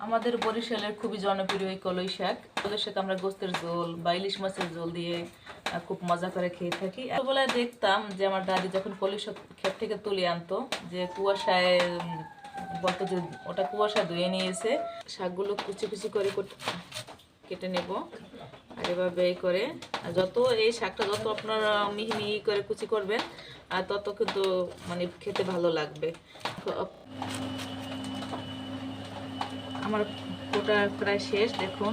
আমাদের বরিশালের খুবই জনপ্রিয় এই কলই শাক। ওদের সাথে আমরা গোস্তের ঝোল বা ইলিশ মাছের ঝোল দিয়ে খুব মজা করে খেয়ে থাকি। ছোটবেলায় দেখতাম যে আমার দাদি যখন কলই শাক ক্ষেত থেকে তুলে আনতো, যে কুয়াশায় বলতো যে ওটা কুয়াশা ধুয়ে নিয়ে এসে শাকগুলো কুচি কুচি করে কেটে নেব। আর এভাবে এই করে যত এই শাকটা যত আপনারা মিহি মিহি করে কুচি করবেন আর তত কিন্তু মানে খেতে ভালো লাগবে। আমার ওটা প্রায় শেষ, দেখুন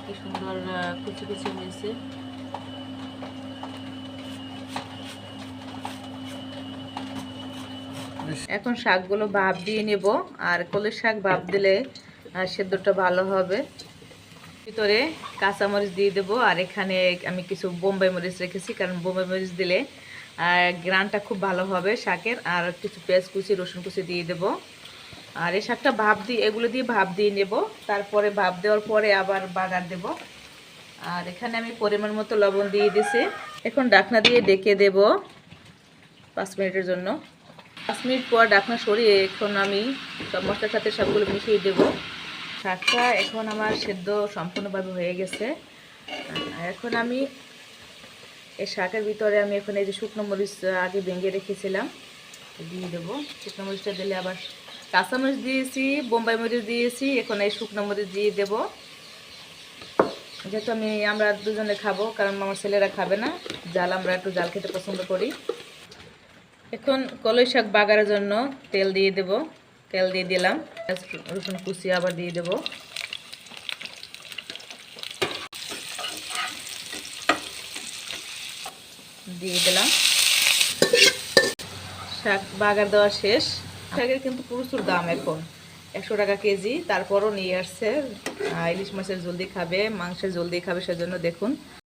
কি সুন্দর কুচি কুচি হয়েছে। এখন শাকগুলো ভাপ দিয়ে নেব, আর কলের শাক ভাপ দিলে সেদ্ধটা ভালো হবে। ভিতরে কাঁচামরিচ দিয়ে দেবো, আর এখানে আমি কিছু বোম্বাই মরিচ রেখেছি, কারণ বোম্বাই মরিচ দিলে গ্রানটা খুব ভালো হবে শাকের। আর কিছু পেঁয়াজ কুচি, রসুন কুচি দিয়ে দেবো। আর এই শাকটা ভাপ দিয়ে এগুলো দিয়ে ভাপ দিয়ে নেব, তারপরে ভাপ দেওয়ার পরে আবার বাগার দেব। আর এখানে আমি পরিমাণ মতো লবণ দিয়ে দিছি। এখন ঢাকনা দিয়ে ডেকে দেব 5 মিনিটের জন্য। 5 মিনিট পর ঢাকনা সরিয়ে এখন আমি সব মশলার সাথে সবগুলো মিশিয়ে দেব। শাকটা এখন আমার সেদ্ধ সম্পূর্ণভাবে হয়ে গেছে। এখন আমি এই শাকের ভিতরে আমি এখন এই যে শুকনো মরিচ আগে ভেঙে রেখেছিলাম দিয়ে দেবো। শুকনো মরিচটা দিলে আবার কাঁচামরিচ দিয়েছি, বোম্বাই মরিচ দিয়েছি, এখন এই শুকনো মরিচ দিয়ে দেবো। যেহেতু আমরা দুজনে খাবো, কারণ আমার ছেলেরা খাবে না জাল, আমরা একটু জাল খেতে পছন্দ করি। এখন কলই শাক বাগারের জন্য তেল দিয়ে দেব। তেল দিয়ে দিলাম, রসুন কুচি আবার দিয়ে দেব। দিয়ে দিলাম, শাক বাগার দেওয়া শেষ। শাকের কিন্তু প্রচুর দাম এখন, 100 টাকা কেজি। তারপরও নিয়ে আসছে ইলিশ মাছের ঝোল দিয়ে খাবে, মাংসের ঝোল দিয়ে খাবে, সেজন্য দেখুন।